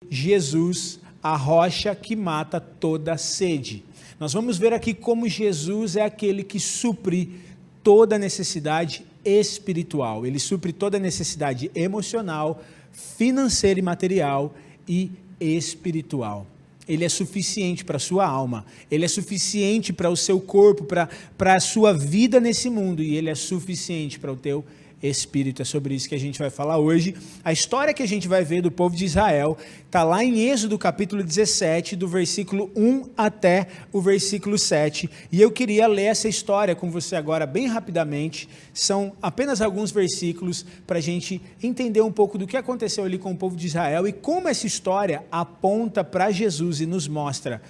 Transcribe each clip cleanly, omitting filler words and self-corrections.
Jesus, a rocha que mata toda sede. Nós vamos ver aqui como Jesus é aquele que supre toda necessidade espiritual. Ele supre toda necessidade emocional, financeira e material e espiritual. Ele é suficiente para a sua alma, ele é suficiente para o seu corpo, para a sua vida nesse mundo, e ele é suficiente para o teu espírito. É sobre isso que a gente vai falar hoje. A história que a gente vai ver do povo de Israel está lá em Êxodo capítulo 17, do versículo 1 até o versículo 7, e eu queria ler essa história com você agora bem rapidamente. São apenas alguns versículos para a gente entender um pouco do que aconteceu ali com o povo de Israel e como essa história aponta para Jesus e nos mostra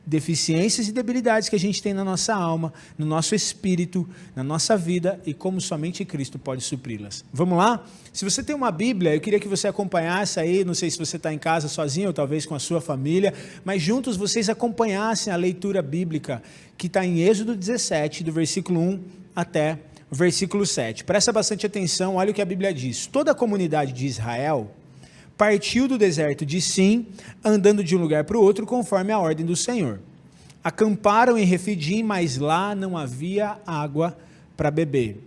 deficiências e debilidades que a gente tem na nossa alma, no nosso espírito, na nossa vida, e como somente Cristo pode supri-las. Vamos lá? Se você tem uma Bíblia, eu queria que você acompanhasse aí, não sei se você está em casa sozinho ou talvez com a sua família, mas juntos vocês acompanhassem a leitura bíblica que está em Êxodo 17, do versículo 1 até o versículo 7. Presta bastante atenção, olha o que a Bíblia diz. Toda a comunidade de Israel partiu do deserto de Sim, andando de um lugar para o outro, conforme a ordem do Senhor. Acamparam em Refidim, mas lá não havia água para beber.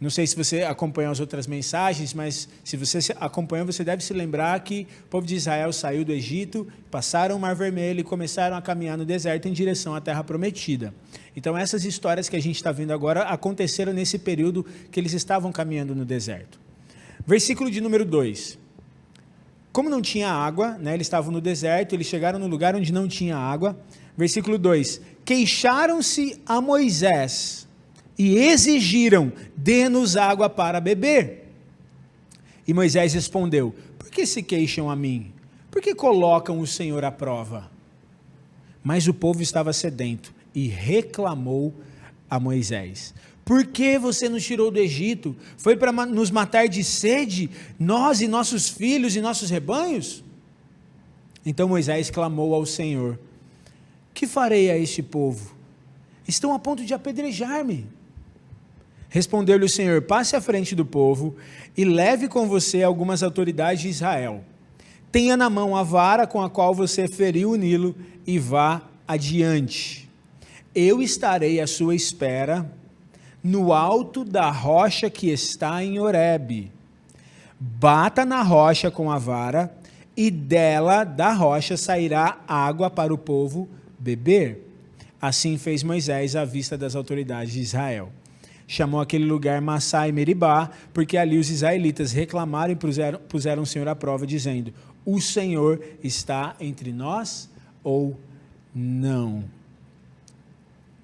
Não sei se você acompanhou as outras mensagens, mas se você acompanhou, você deve se lembrar que o povo de Israel saiu do Egito, passaram o Mar Vermelho e começaram a caminhar no deserto em direção à Terra Prometida. Então essas histórias que a gente está vendo agora aconteceram nesse período que eles estavam caminhando no deserto. Versículo de número 2. Como não tinha água, eles estavam no deserto, eles chegaram no lugar onde não tinha água. Versículo 2, queixaram-se a Moisés e exigiram, dê-nos água para beber. E Moisés respondeu, por que se queixam a mim? Por que colocam o Senhor à prova? Mas o povo estava sedento e reclamou a Moisés. Por que você nos tirou do Egito? Foi para nos matar de sede, nós e nossos filhos e nossos rebanhos? Então Moisés clamou ao Senhor, que farei a este povo? Estão a ponto de apedrejar-me. Respondeu-lhe o Senhor, passe à frente do povo e leve com você algumas autoridades de Israel. Tenha na mão a vara com a qual você feriu o Nilo e vá adiante. Eu estarei à sua espera no alto da rocha que está em Horebe. Bata na rocha com a vara, e dela, da rocha, sairá água para o povo beber. Assim fez Moisés à vista das autoridades de Israel. Chamou aquele lugar Massá e Meribá, porque ali os israelitas reclamaram e puseram o Senhor à prova, dizendo, o Senhor está entre nós ou não?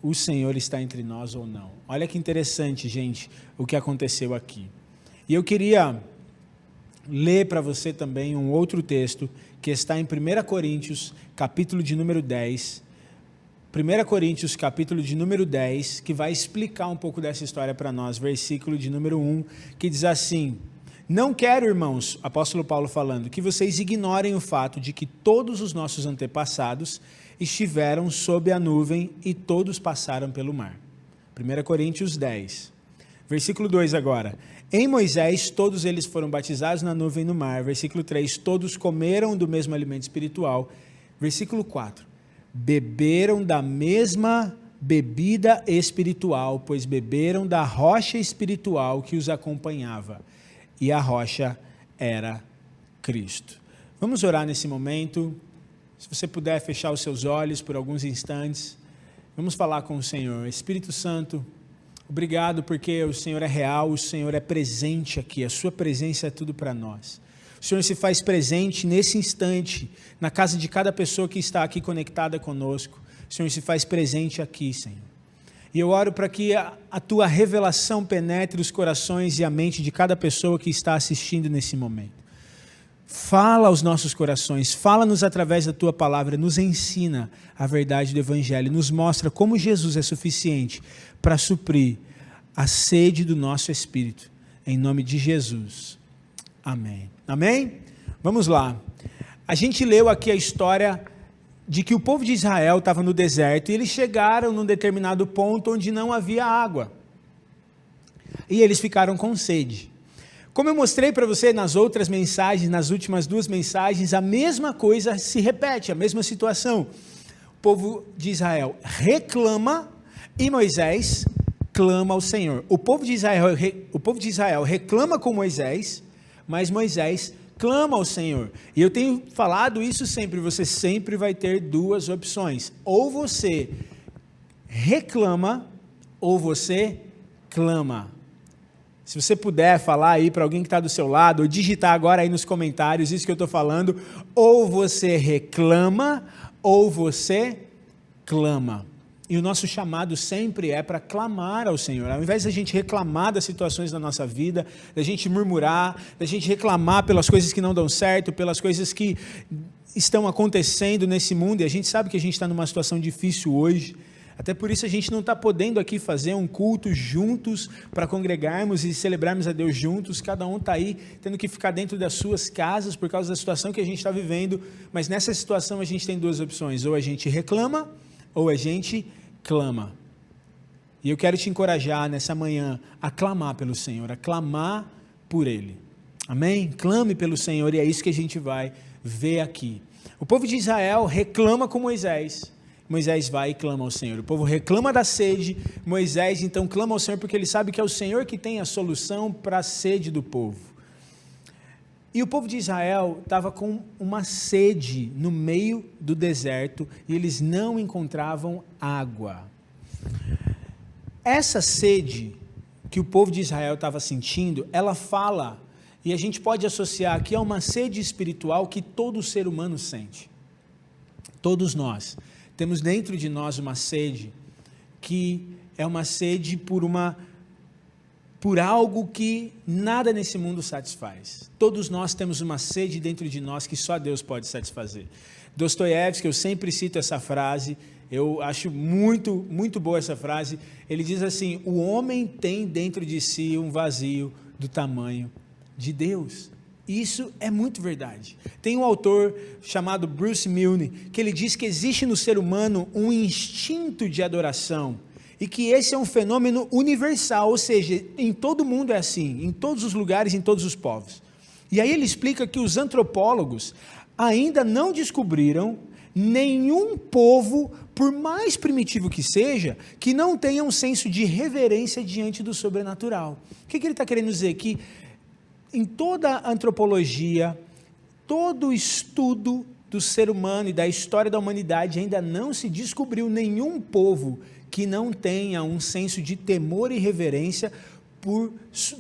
O Senhor está entre nós ou não? Olha que interessante, gente, o que aconteceu aqui. E eu queria ler para você também um outro texto que está em 1 Coríntios, capítulo de número 10. 1 Coríntios, capítulo de número 10, que vai explicar um pouco dessa história para nós. Versículo de número 1, que diz assim, não quero, irmãos, apóstolo Paulo falando, que vocês ignorem o fato de que todos os nossos antepassados estiveram sob a nuvem e todos passaram pelo mar. 1 Coríntios 10, versículo 2 agora. Em Moisés, todos eles foram batizados na nuvem e no mar. Versículo 3, todos comeram do mesmo alimento espiritual. Versículo 4, beberam da mesma bebida espiritual, pois beberam da rocha espiritual que os acompanhava. E a rocha era Cristo. Vamos orar nesse momento. Se você puder fechar os seus olhos por alguns instantes, vamos falar com o Senhor. Espírito Santo, obrigado porque o Senhor é real, o Senhor é presente aqui, a sua presença é tudo para nós. O Senhor se faz presente nesse instante, na casa de cada pessoa que está aqui conectada conosco. O Senhor se faz presente aqui, Senhor. E eu oro para que a tua revelação penetre os corações e a mente de cada pessoa que está assistindo nesse momento. Fala aos nossos corações, fala-nos através da tua palavra, nos ensina a verdade do Evangelho, nos mostra como Jesus é suficiente para suprir a sede do nosso espírito, em nome de Jesus. Amém. Amém? Vamos lá. A gente leu aqui a história de que o povo de Israel estava no deserto e eles chegaram num determinado ponto onde não havia água. E eles ficaram com sede. Como eu mostrei para você nas outras mensagens, nas últimas 2 mensagens, a mesma coisa se repete, a mesma situação. O povo de Israel reclama e Moisés clama ao Senhor. O povo de Israel reclama com Moisés, mas Moisés clama ao Senhor. E eu tenho falado isso sempre, você sempre vai ter 2 opções. Ou você reclama, ou você clama. Se você puder falar aí para alguém que está do seu lado, ou digitar agora aí nos comentários isso que eu estou falando, ou você reclama, ou você clama. E o nosso chamado sempre é para clamar ao Senhor. Ao invés da gente reclamar das situações da nossa vida, da gente murmurar, da gente reclamar pelas coisas que não dão certo, pelas coisas que estão acontecendo nesse mundo, e a gente sabe que a gente está numa situação difícil hoje. Até por isso a gente não está podendo aqui fazer um culto juntos para congregarmos e celebrarmos a Deus juntos. Cada um está aí tendo que ficar dentro das suas casas por causa da situação que a gente está vivendo. Mas nessa situação a gente tem 2 opções. Ou a gente reclama, ou a gente clama. E eu quero te encorajar nessa manhã a clamar pelo Senhor, a clamar por Ele. Amém? Clame pelo Senhor, e é isso que a gente vai ver aqui. O povo de Israel reclama com Moisés. Moisés vai e clama ao Senhor. O povo reclama da sede, Moisés então clama ao Senhor porque ele sabe que é o Senhor que tem a solução para a sede do povo. E o povo de Israel estava com uma sede no meio do deserto e eles não encontravam água. Essa sede que o povo de Israel estava sentindo, ela fala, e a gente pode associar aqui a uma sede espiritual que todo ser humano sente. Todos nós temos dentro de nós uma sede que é uma sede por algo que nada nesse mundo satisfaz. Todos nós temos uma sede dentro de nós que só Deus pode satisfazer. Dostoiévski, eu sempre cito essa frase, eu acho muito, muito boa essa frase. Ele diz assim: o homem tem dentro de si um vazio do tamanho de Deus. Isso é muito verdade. Tem um autor chamado Bruce Milne, que ele diz que existe no ser humano um instinto de adoração, e que esse é um fenômeno universal, ou seja, em todo mundo é assim, em todos os lugares, em todos os povos. E aí ele explica que os antropólogos ainda não descobriram nenhum povo, por mais primitivo que seja, que não tenha um senso de reverência diante do sobrenatural. O que ele está querendo dizer? Que em toda a antropologia, todo o estudo do ser humano e da história da humanidade, ainda não se descobriu nenhum povo que não tenha um senso de temor e reverência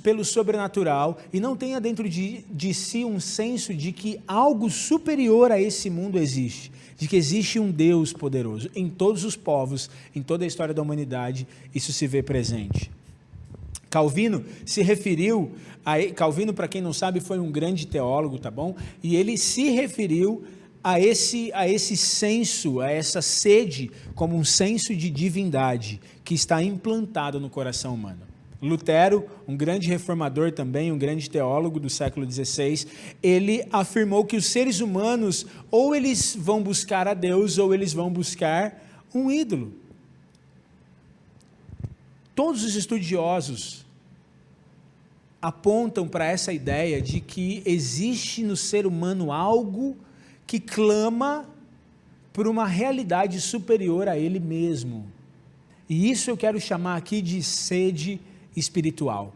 pelo sobrenatural e não tenha dentro de si um senso de que algo superior a esse mundo existe, de que existe um Deus poderoso. Em todos os povos, em toda a história da humanidade, isso se vê presente. Calvino se referiu, Calvino, para quem não sabe, foi um grande teólogo, tá bom? E ele se referiu a esse senso, a essa sede, como um senso de divindade que está implantado no coração humano. Lutero, um grande reformador também, um grande teólogo do século XVI, ele afirmou que os seres humanos, ou eles vão buscar a Deus, ou eles vão buscar um ídolo. Todos os estudiosos apontam para essa ideia de que existe no ser humano algo que clama por uma realidade superior a ele mesmo. E isso eu quero chamar aqui de sede espiritual.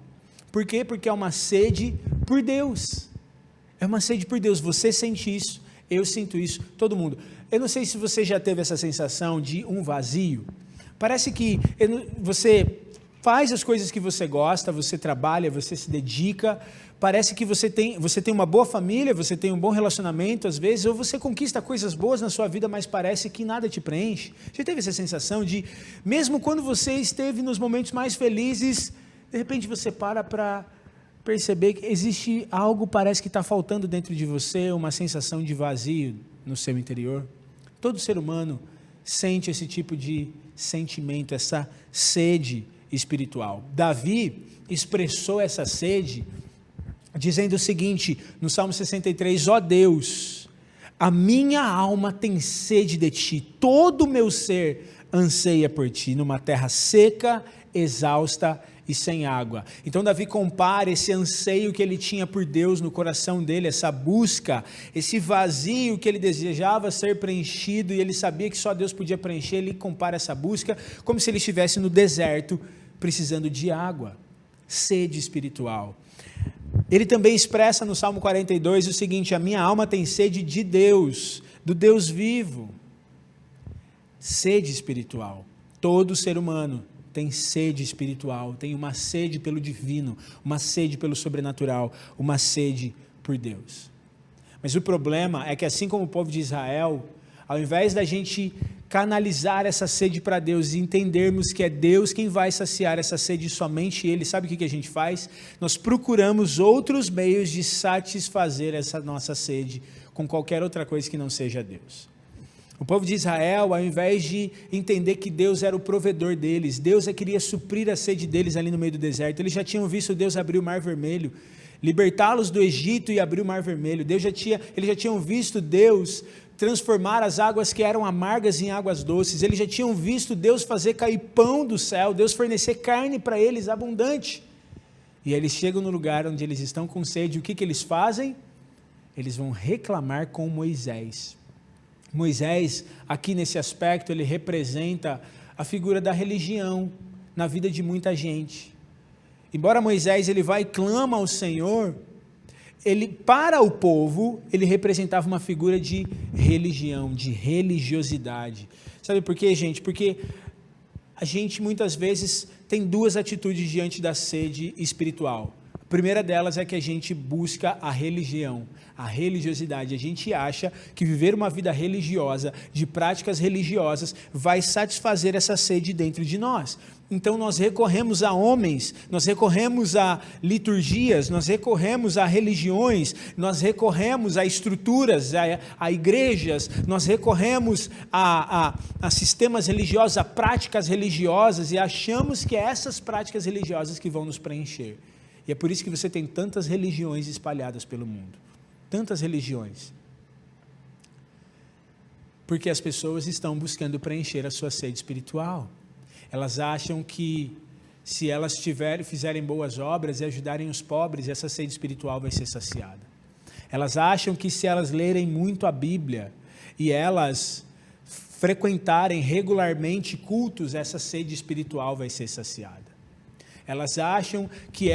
Por quê? Porque é uma sede por Deus. É uma sede por Deus. Você sente isso, eu sinto isso, todo mundo. Eu não sei se você já teve essa sensação de um vazio. Parece que você faz as coisas que você gosta, você trabalha, você se dedica, parece que você tem uma boa família, você tem um bom relacionamento às vezes, ou você conquista coisas boas na sua vida, mas parece que nada te preenche. Já teve essa sensação de, mesmo quando você esteve nos momentos mais felizes, de repente você para perceber que existe algo, parece que está faltando dentro de você, uma sensação de vazio no seu interior? Todo ser humano sente esse tipo de sentimento, essa sede espiritual. Davi expressou essa sede dizendo o seguinte, no Salmo 63, ó Deus, a minha alma tem sede de ti, todo o meu ser anseia por ti, numa terra seca, exausta e sem água. Então Davi compara esse anseio que ele tinha por Deus no coração dele, essa busca, esse vazio que ele desejava ser preenchido e ele sabia que só Deus podia preencher. Ele compara essa busca como se ele estivesse no deserto precisando de água, sede espiritual. Ele também expressa no Salmo 42 o seguinte: a minha alma tem sede de Deus, do Deus vivo. Sede espiritual. Todo ser humano tem sede espiritual, tem uma sede pelo divino, uma sede pelo sobrenatural, uma sede por Deus. Mas o problema é que, assim como o povo de Israel, ao invés da gente canalizar essa sede para Deus e entendermos que é Deus quem vai saciar essa sede, somente Ele, sabe o que a gente faz? Nós procuramos outros meios de satisfazer essa nossa sede com qualquer outra coisa que não seja Deus. O povo de Israel, ao invés de entender que Deus era o provedor deles, Deus queria suprir a sede deles ali no meio do deserto, eles já tinham visto Deus abrir o Mar Vermelho, libertá-los do Egito e abrir o Mar Vermelho. Eles já tinham visto Deus transformar as águas que eram amargas em águas doces. Eles já tinham visto Deus fazer cair pão do céu, Deus fornecer carne para eles abundante. E aí eles chegam no lugar onde eles estão com sede, o que eles fazem? Eles vão reclamar com Moisés. Moisés, aqui nesse aspecto, ele representa a figura da religião na vida de muita gente. Embora Moisés ele vai e clama ao Senhor, ele, para o povo, ele representava uma figura de religião, de religiosidade. Sabe por quê, gente? Porque a gente muitas vezes tem duas atitudes diante da sede espiritual. A primeira delas é que a gente busca a religião, a religiosidade. A gente acha que viver uma vida religiosa, de práticas religiosas, vai satisfazer essa sede dentro de nós. Então nós recorremos a homens, nós recorremos a liturgias, nós recorremos a religiões, nós recorremos a estruturas, a igrejas, nós recorremos a sistemas religiosos, a práticas religiosas, e achamos que é essas práticas religiosas que vão nos preencher. E é por isso que você tem tantas religiões espalhadas pelo mundo. Tantas religiões. Porque as pessoas estão buscando preencher a sua sede espiritual. Elas acham que se elas fizerem boas obras e ajudarem os pobres, essa sede espiritual vai ser saciada. Elas acham que se elas lerem muito a Bíblia e elas frequentarem regularmente cultos, essa sede espiritual vai ser saciada. Elas acham que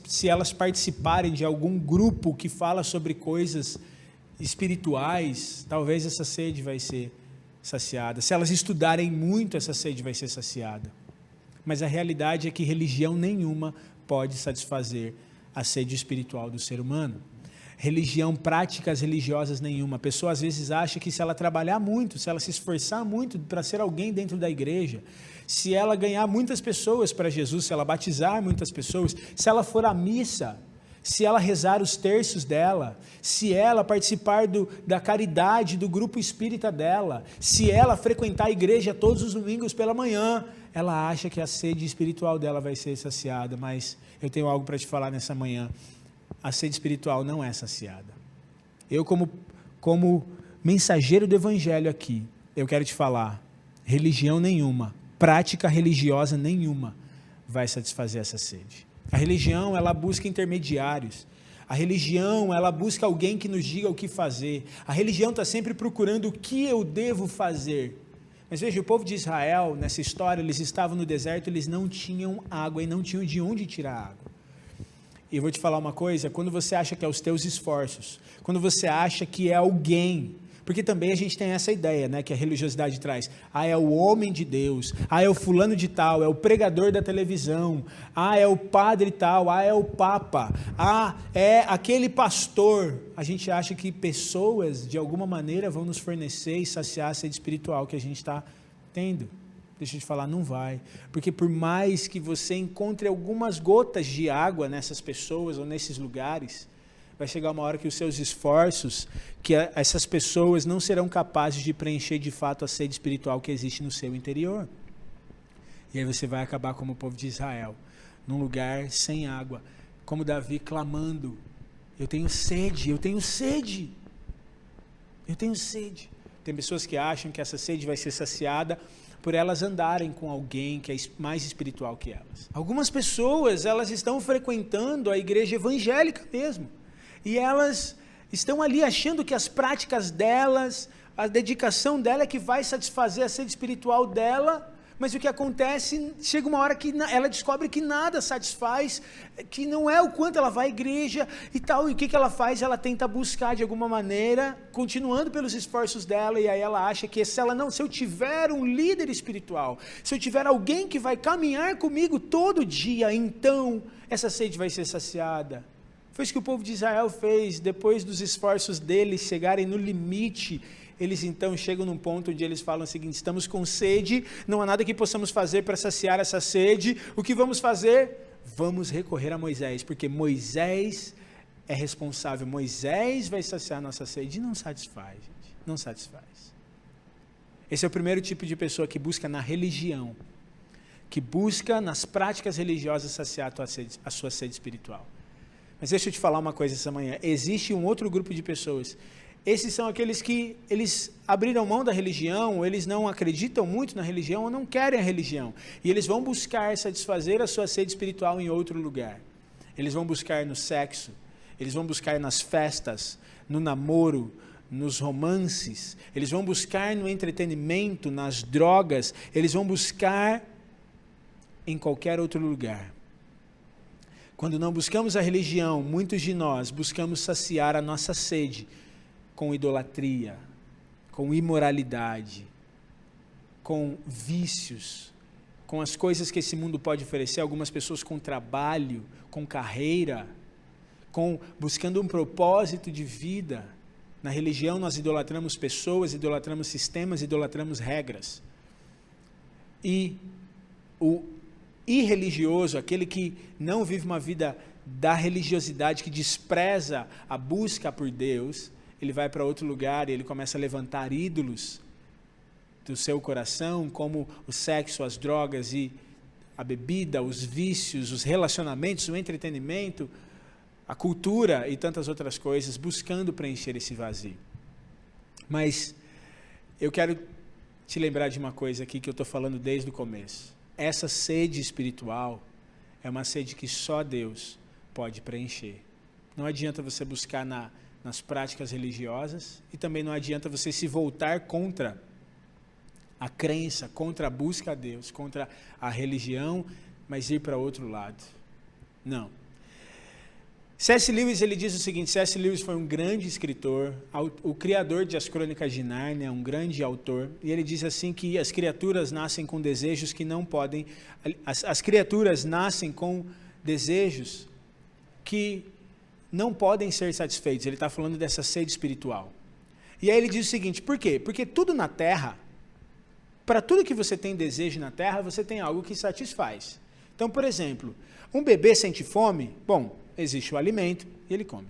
se elas participarem de algum grupo que fala sobre coisas espirituais, talvez essa sede vai ser saciada. Se elas estudarem muito, essa sede vai ser saciada. Mas a realidade é que religião nenhuma pode satisfazer a sede espiritual do ser humano. Religião, práticas religiosas nenhuma. A pessoa às vezes acha que se ela trabalhar muito, se ela se esforçar muito para ser alguém dentro da igreja, se ela ganhar muitas pessoas para Jesus, se ela batizar muitas pessoas, se ela for à missa, se ela rezar os terços dela, se ela participar da caridade do grupo espírita dela, se ela frequentar a igreja todos os domingos pela manhã, ela acha que a sede espiritual dela vai ser saciada. Mas eu tenho algo para te falar nessa manhã: a sede espiritual não é saciada. Eu, como mensageiro do evangelho aqui, eu quero te falar: religião nenhuma, prática religiosa nenhuma vai satisfazer essa sede. A religião, ela busca intermediários. A religião, ela busca alguém que nos diga o que fazer. A religião está sempre procurando o que eu devo fazer. Mas veja, o povo de Israel, nessa história, eles estavam no deserto, eles não tinham água e não tinham de onde tirar água. E eu vou te falar uma coisa: quando você acha que é os teus esforços, quando você acha que é alguém, porque também a gente tem essa ideia, né, que a religiosidade traz: é o homem de Deus, é o fulano de tal, é o pregador da televisão, é o padre tal, é o papa, é aquele pastor. A gente acha que pessoas de alguma maneira vão nos fornecer e saciar a sede espiritual que a gente está tendo. Deixa eu te falar, não vai. Porque por mais que você encontre algumas gotas de água nessas pessoas ou nesses lugares, vai chegar uma hora que os seus esforços, que essas pessoas não serão capazes de preencher de fato a sede espiritual que existe no seu interior. E aí você vai acabar como o povo de Israel, num lugar sem água, como Davi clamando: eu tenho sede, eu tenho sede, eu tenho sede. Tem pessoas que acham que essa sede vai ser saciada por elas andarem com alguém que é mais espiritual que elas. Algumas pessoas, elas estão frequentando a igreja evangélica mesmo, e elas estão ali achando que as práticas delas, a dedicação dela é que vai satisfazer a sede espiritual dela, mas o que acontece, chega uma hora que ela descobre que nada satisfaz, que não é o quanto ela vai à igreja e tal, e o que ela faz? Ela tenta buscar de alguma maneira, continuando pelos esforços dela, e aí ela acha que se eu tiver um líder espiritual, se eu tiver alguém que vai caminhar comigo todo dia, então essa sede vai ser saciada. Foi isso que o povo de Israel fez, depois dos esforços deles chegarem no limite, eles então chegam num ponto onde eles falam o seguinte: estamos com sede, não há nada que possamos fazer para saciar essa sede, o que vamos fazer? Vamos recorrer a Moisés, porque Moisés é responsável, Moisés vai saciar a nossa sede, e não satisfaz, gente, não satisfaz. Esse é o primeiro tipo de pessoa que busca na religião, que busca nas práticas religiosas saciar a sua sede espiritual. Mas deixa eu te falar uma coisa essa manhã, existe um outro grupo de pessoas. Esses são aqueles que eles abriram mão da religião, eles não acreditam muito na religião ou não querem a religião. E eles vão buscar satisfazer a sua sede espiritual em outro lugar. Eles vão buscar no sexo, eles vão buscar nas festas, no namoro, nos romances, eles vão buscar no entretenimento, nas drogas, eles vão buscar em qualquer outro lugar. Quando não buscamos a religião, muitos de nós buscamos saciar a nossa sede com idolatria, com imoralidade, com vícios, com as coisas que esse mundo pode oferecer, algumas pessoas com trabalho, com carreira, buscando um propósito de vida. Na religião nós idolatramos pessoas, idolatramos sistemas, idolatramos regras. E o irreligioso, aquele que não vive uma vida da religiosidade, que despreza a busca por Deus, ele vai para outro lugar e ele começa a levantar ídolos do seu coração, como o sexo, as drogas e a bebida, os vícios, os relacionamentos, o entretenimento, a cultura e tantas outras coisas, buscando preencher esse vazio. Mas eu quero te lembrar de uma coisa aqui que eu estou falando desde o começo. Essa sede espiritual é uma sede que só Deus pode preencher. Não adianta você buscar nas práticas religiosas, e também não adianta você se voltar contra a crença, contra a busca a Deus, contra a religião, mas ir para outro lado. Não. C.S. Lewis, ele diz o seguinte, C.S. Lewis foi um grande escritor, o criador de As Crônicas de Nárnia, um grande autor, e ele diz assim que as criaturas nascem com desejos que não podem, as criaturas nascem com desejos que não podem ser satisfeitos. Ele está falando dessa sede espiritual. E aí ele diz o seguinte, por quê? Porque tudo na terra, para tudo que você tem desejo na terra, você tem algo que satisfaz. Então, por exemplo, um bebê sente fome, bom, existe o alimento e ele come.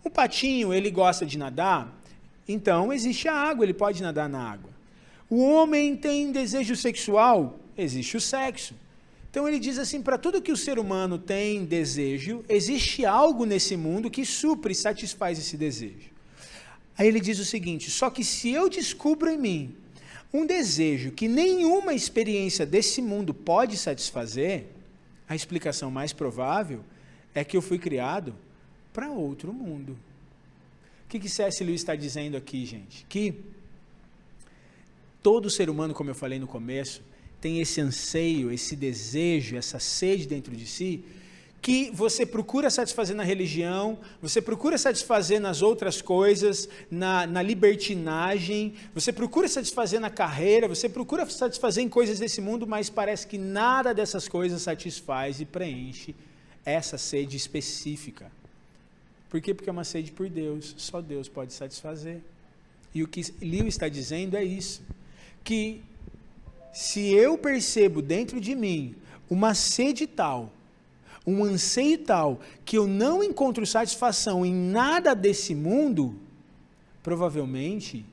Um patinho, ele gosta de nadar, então existe a água, ele pode nadar na água. O homem tem desejo sexual, existe o sexo. Então ele diz assim, para tudo que o ser humano tem desejo, existe algo nesse mundo que supre e satisfaz esse desejo. Aí ele diz o seguinte, só que se eu descubro em mim um desejo que nenhuma experiência desse mundo pode satisfazer, a explicação mais provável é que eu fui criado para outro mundo. O que C.S. Lewis está dizendo aqui, gente? Que todo ser humano, como eu falei no começo, tem esse anseio, esse desejo, essa sede dentro de si, que você procura satisfazer na religião, você procura satisfazer nas outras coisas, na libertinagem, você procura satisfazer na carreira, você procura satisfazer em coisas desse mundo, mas parece que nada dessas coisas satisfaz e preenche essa sede específica. Por quê? Porque é uma sede por Deus, só Deus pode satisfazer. E o que Lewis está dizendo é isso, que se eu percebo dentro de mim uma sede tal, um anseio tal, que eu não encontro satisfação em nada desse mundo, provavelmente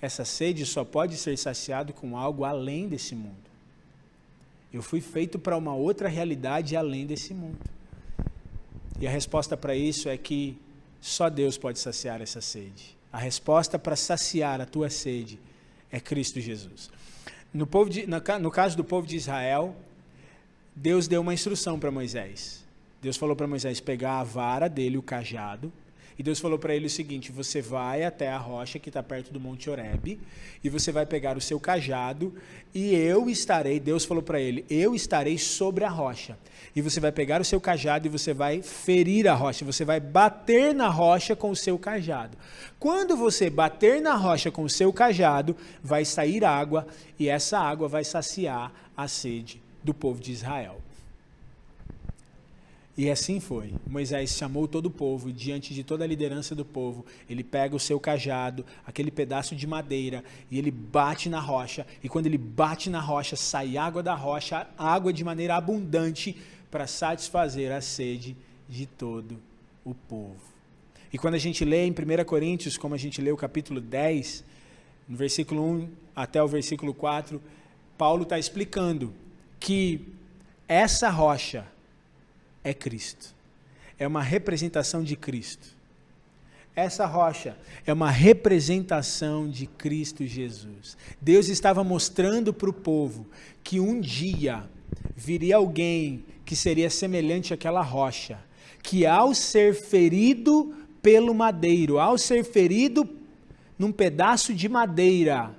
essa sede só pode ser saciada com algo além desse mundo. Eu fui feito para uma outra realidade além desse mundo. E a resposta para isso é que só Deus pode saciar essa sede. A resposta para saciar a tua sede é Cristo Jesus. No caso do povo de Israel, Deus deu uma instrução para Moisés. Deus falou para Moisés pegar a vara dele, o cajado, e Deus falou para ele o seguinte: você vai até a rocha que está perto do Monte Horebe, e você vai pegar o seu cajado, e Deus falou para ele, eu estarei sobre a rocha. E você vai pegar o seu cajado e você vai ferir a rocha, você vai bater na rocha com o seu cajado. Quando você bater na rocha com o seu cajado, vai sair água, e essa água vai saciar a sede do povo de Israel. E assim foi. Moisés chamou todo o povo, e diante de toda a liderança do povo, ele pega o seu cajado, aquele pedaço de madeira, e ele bate na rocha, e quando ele bate na rocha, sai água da rocha, água de maneira abundante, para satisfazer a sede de todo o povo. E quando a gente lê em 1 Coríntios, como a gente lê o capítulo 10, no versículo 1 até o versículo 4, Paulo está explicando que essa rocha é Cristo. É uma representação de Cristo. Essa rocha é uma representação de Cristo Jesus. Deus estava mostrando para o povo que um dia viria alguém que seria semelhante àquela rocha, que ao ser ferido pelo madeiro, ao ser ferido num pedaço de madeira,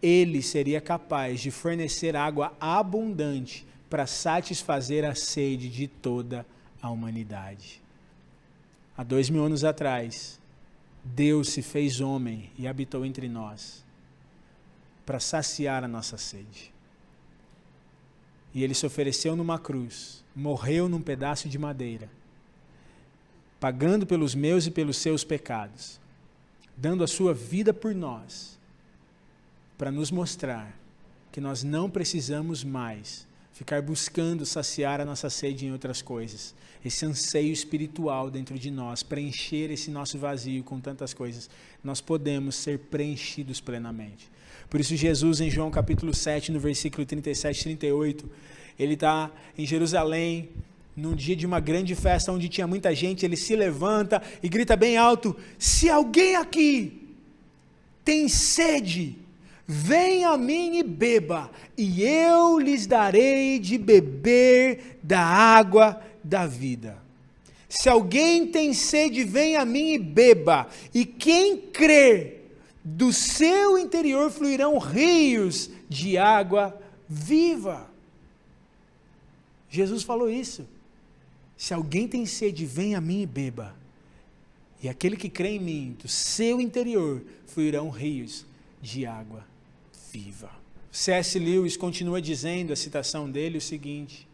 ele seria capaz de fornecer água abundante para satisfazer a sede de toda a humanidade. Há 2000 anos atrás, Deus se fez homem e habitou entre nós para saciar a nossa sede. E ele se ofereceu numa cruz, morreu num pedaço de madeira, pagando pelos meus e pelos seus pecados, dando a sua vida por nós, para nos mostrar que nós não precisamos mais ficar buscando saciar a nossa sede em outras coisas. Esse anseio espiritual dentro de nós, preencher esse nosso vazio com tantas coisas, nós podemos ser preenchidos plenamente. Por isso Jesus, em João capítulo 7, no versículo 37 e 38, ele está em Jerusalém, num dia de uma grande festa onde tinha muita gente, ele se levanta e grita bem alto: se alguém aqui tem sede, venha a mim e beba, e eu lhes darei de beber da água da vida. Se alguém tem sede, venha a mim e beba, e quem crer, do seu interior fluirão rios de água viva. Jesus falou isso. Se alguém tem sede, venha a mim e beba, e aquele que crê em mim, do seu interior fluirão rios de água viva. C.S. Lewis continua dizendo, a citação dele, o seguinte: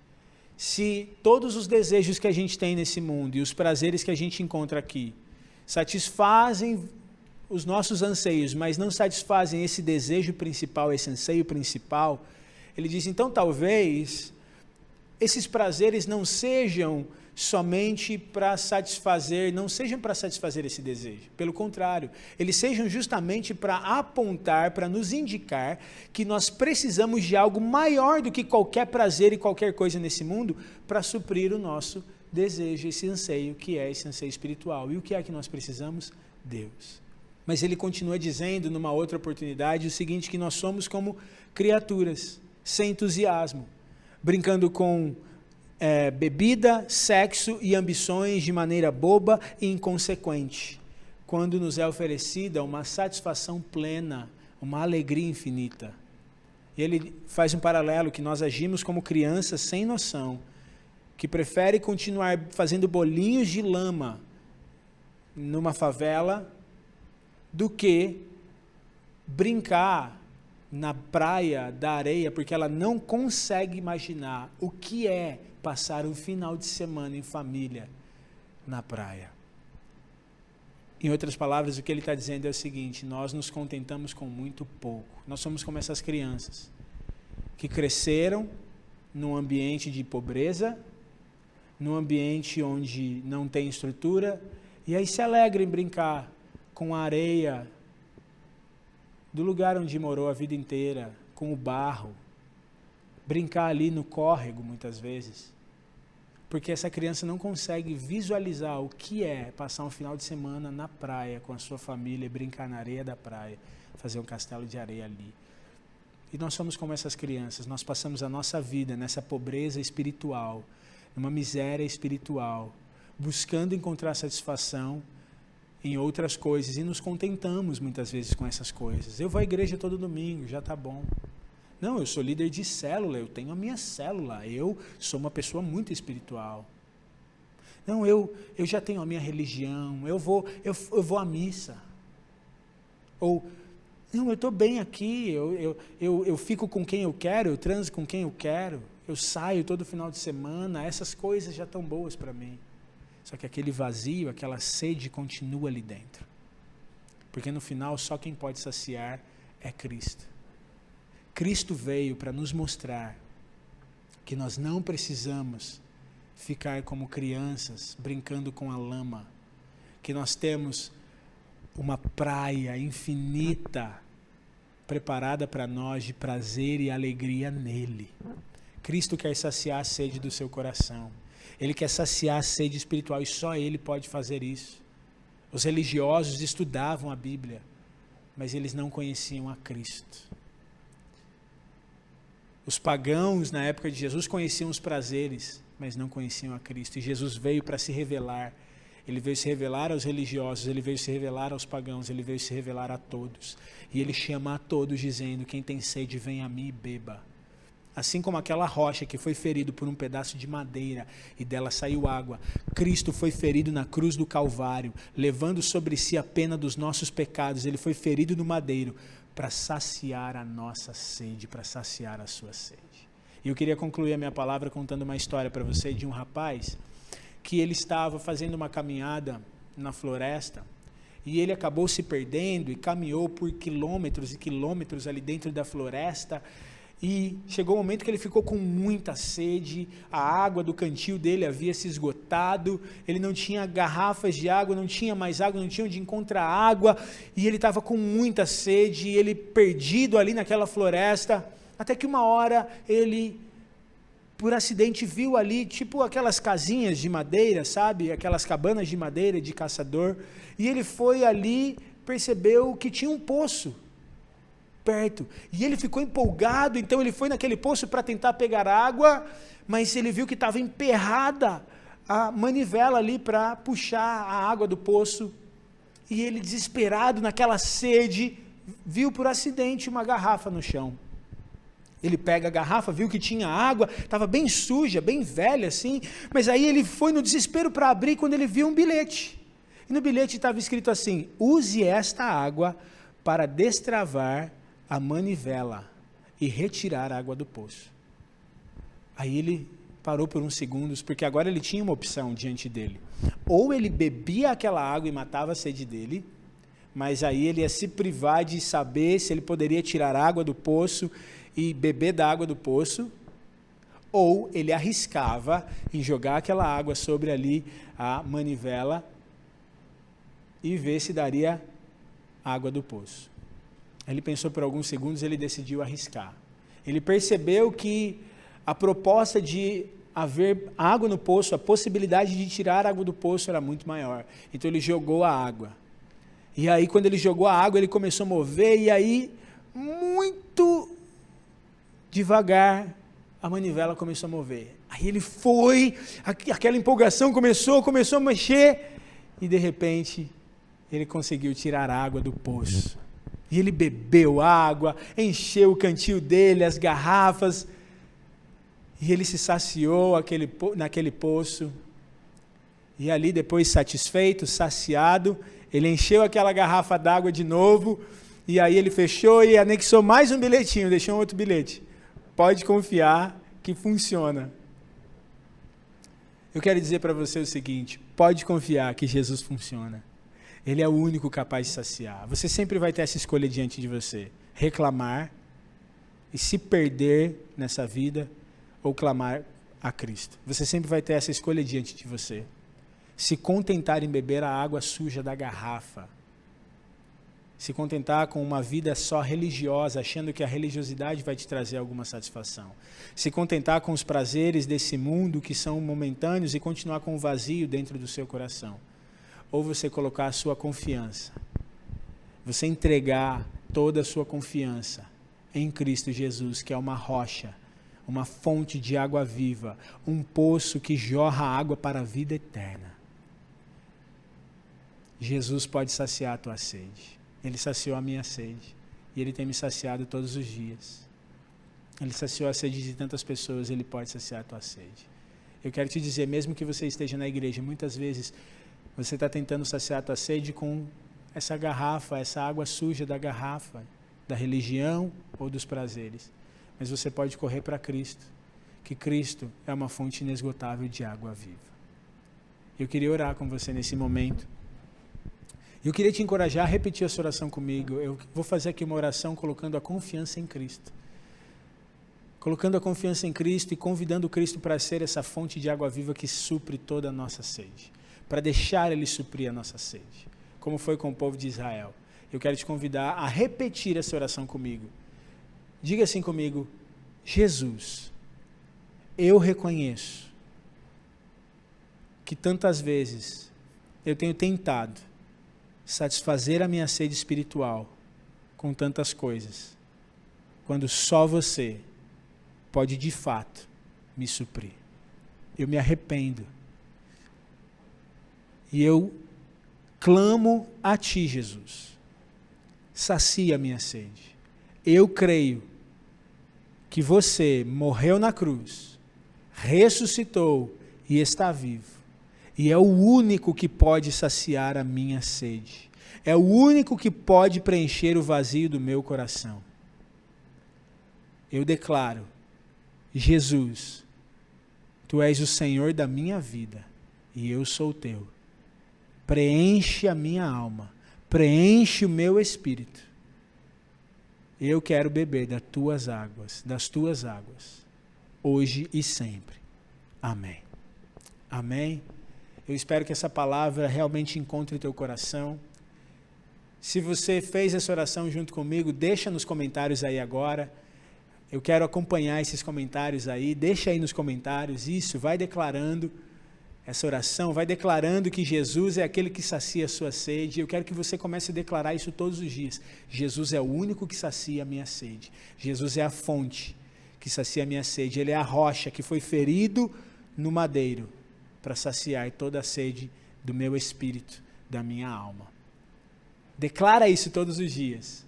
se todos os desejos que a gente tem nesse mundo e os prazeres que a gente encontra aqui satisfazem os nossos anseios, mas não satisfazem esse desejo principal, esse anseio principal, ele diz, então talvez esses prazeres não sejam somente para satisfazer, não sejam para satisfazer esse desejo. Pelo contrário, eles sejam justamente para apontar, para nos indicar que nós precisamos de algo maior do que qualquer prazer e qualquer coisa nesse mundo para suprir o nosso desejo, esse anseio, que é esse anseio espiritual. E o que é que nós precisamos? Deus. Mas ele continua dizendo, numa outra oportunidade, o seguinte, que nós somos como criaturas, sem entusiasmo, brincando com bebida, sexo e ambições de maneira boba e inconsequente, quando nos é oferecida uma satisfação plena, uma alegria infinita. E ele faz um paralelo que nós agimos como crianças sem noção, que prefere continuar fazendo bolinhos de lama numa favela do que brincar na praia da areia, porque ela não consegue imaginar o que é passar um final de semana em família na praia. Em outras palavras, o que ele está dizendo é o seguinte: nós nos contentamos com muito pouco. Nós somos como essas crianças que cresceram num ambiente de pobreza, num ambiente onde não tem estrutura, e aí se alegram em brincar com a areia do lugar onde morou a vida inteira, com o barro, brincar ali no córrego muitas vezes, porque essa criança não consegue visualizar o que é passar um final de semana na praia com a sua família, brincar na areia da praia, fazer um castelo de areia ali. E nós somos como essas crianças, nós passamos a nossa vida nessa pobreza espiritual, numa miséria espiritual, buscando encontrar satisfação em outras coisas e nos contentamos muitas vezes com essas coisas. Eu vou à igreja todo domingo, já está bom. Não, eu sou líder de célula, eu tenho a minha célula, eu sou uma pessoa muito espiritual. Não, eu já tenho a minha religião, eu vou à missa. Ou, não, eu estou bem aqui, eu fico com quem eu quero, eu transo com quem eu quero, eu saio todo final de semana, essas coisas já estão boas para mim. Só que aquele vazio, aquela sede continua ali dentro. Porque no final só quem pode saciar é Cristo. Cristo veio para nos mostrar que nós não precisamos ficar como crianças brincando com a lama, que nós temos uma praia infinita preparada para nós de prazer e alegria nele. Cristo quer saciar a sede do seu coração. Ele quer saciar a sede espiritual e só Ele pode fazer isso. Os religiosos estudavam a Bíblia, mas eles não conheciam a Cristo. Os pagãos na época de Jesus conheciam os prazeres, mas não conheciam a Cristo. E Jesus veio para se revelar. Ele veio se revelar aos religiosos, Ele veio se revelar aos pagãos, Ele veio se revelar a todos. E Ele chama a todos dizendo, quem tem sede, vem a mim e beba. Assim como aquela rocha que foi ferido por um pedaço de madeira e dela saiu água, Cristo foi ferido na cruz do Calvário, levando sobre si a pena dos nossos pecados. Ele foi ferido no madeiro para saciar a nossa sede, para saciar a sua sede. E eu queria concluir a minha palavra contando uma história para você de um rapaz que ele estava fazendo uma caminhada na floresta e ele acabou se perdendo e caminhou por quilômetros e quilômetros ali dentro da floresta. E chegou o momento que ele ficou com muita sede, a água do cantil dele havia se esgotado, ele não tinha garrafas de água, não tinha mais água, não tinha onde encontrar água, e ele estava com muita sede, e ele perdido ali naquela floresta, até que uma hora ele, por acidente, viu ali, tipo aquelas casinhas de madeira, sabe, aquelas cabanas de madeira de caçador, e ele foi ali, percebeu que tinha um poço perto, e ele ficou empolgado, então ele foi naquele poço para tentar pegar água, mas ele viu que estava emperrada a manivela ali para puxar a água do poço, e ele desesperado naquela sede, viu por acidente uma garrafa no chão. Ele pega a garrafa, viu que tinha água, estava bem suja, bem velha assim, mas aí ele foi no desespero para abrir quando ele viu um bilhete, e no bilhete estava escrito assim, use esta água para destravar a manivela e retirar a água do poço. Aí ele parou por uns segundos, porque agora ele tinha uma opção diante dele. Ou ele bebia aquela água e matava a sede dele, mas aí ele ia se privar de saber se ele poderia tirar a água do poço e beber da água do poço, ou ele arriscava em jogar aquela água sobre ali a manivela e ver se daria água do poço. Ele pensou por alguns segundos, ele decidiu arriscar. Ele percebeu que a proposta de haver água no poço, a possibilidade de tirar a água do poço era muito maior. Então ele jogou a água. E aí quando ele jogou a água, ele começou a mover, e aí, muito devagar, a manivela começou a mover. Aí ele foi, aquela empolgação começou a mexer, e de repente, ele conseguiu tirar a água do poço. E ele bebeu água, encheu o cantil dele, as garrafas, e ele se saciou naquele poço. E ali depois, satisfeito, saciado, ele encheu aquela garrafa d'água de novo, e aí ele fechou e anexou mais um bilhetinho, deixou um outro bilhete. Pode confiar que funciona. Eu quero dizer para você o seguinte, pode confiar que Jesus funciona. Ele é o único capaz de saciar. Você sempre vai ter essa escolha diante de você. Reclamar e se perder nessa vida ou clamar a Cristo. Você sempre vai ter essa escolha diante de você. Se contentar em beber a água suja da garrafa. Se contentar com uma vida só religiosa, achando que a religiosidade vai te trazer alguma satisfação. Se contentar com os prazeres desse mundo que são momentâneos e continuar com o vazio dentro do seu coração. Ou você colocar a sua confiança, você entregar toda a sua confiança em Cristo Jesus, que é uma rocha, uma fonte de água viva, um poço que jorra água para a vida eterna. Jesus pode saciar a tua sede. Ele saciou a minha sede. E Ele tem me saciado todos os dias. Ele saciou a sede de tantas pessoas, Ele pode saciar a tua sede. Eu quero te dizer, mesmo que você esteja na igreja, muitas vezes você está tentando saciar a tua sede com essa garrafa, essa água suja da garrafa, da religião ou dos prazeres. Mas você pode correr para Cristo, que Cristo é uma fonte inesgotável de água viva. Eu queria orar com você nesse momento. Eu queria te encorajar a repetir essa oração comigo. Eu vou fazer aqui uma oração colocando a confiança em Cristo. Colocando a confiança em Cristo e convidando Cristo para ser essa fonte de água viva que supre toda a nossa sede. Para deixar Ele suprir a nossa sede. Como foi com o povo de Israel. Eu quero te convidar a repetir essa oração comigo. Diga assim comigo: Jesus, eu reconheço que tantas vezes eu tenho tentado satisfazer a minha sede espiritual com tantas coisas, quando só você pode de fato me suprir. Eu me arrependo e eu clamo a Ti, Jesus, sacia a minha sede. Eu creio que você morreu na cruz, ressuscitou e está vivo. E é o único que pode saciar a minha sede. É o único que pode preencher o vazio do meu coração. Eu declaro, Jesus, Tu és o Senhor da minha vida e eu sou Teu. Preenche a minha alma, preenche o meu espírito. Eu quero beber das tuas águas, hoje e sempre. Amém. Amém. Eu espero que essa palavra realmente encontre o teu coração. Se você fez essa oração junto comigo, deixa nos comentários aí agora. Eu quero acompanhar esses comentários aí. Deixa aí nos comentários isso, vai declarando essa oração, vai declarando que Jesus é aquele que sacia a sua sede. Eu quero que você comece a declarar isso todos os dias. Jesus é o único que sacia a minha sede. Jesus é a fonte que sacia a minha sede. Ele é a rocha que foi ferido no madeiro para saciar toda a sede do meu espírito, da minha alma. Declara isso todos os dias.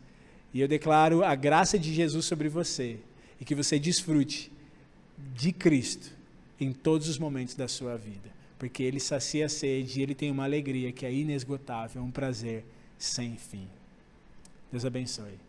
E eu declaro a graça de Jesus sobre você e que você desfrute de Cristo em todos os momentos da sua vida. Porque Ele sacia a sede e Ele tem uma alegria que é inesgotável, um prazer sem fim. Deus abençoe.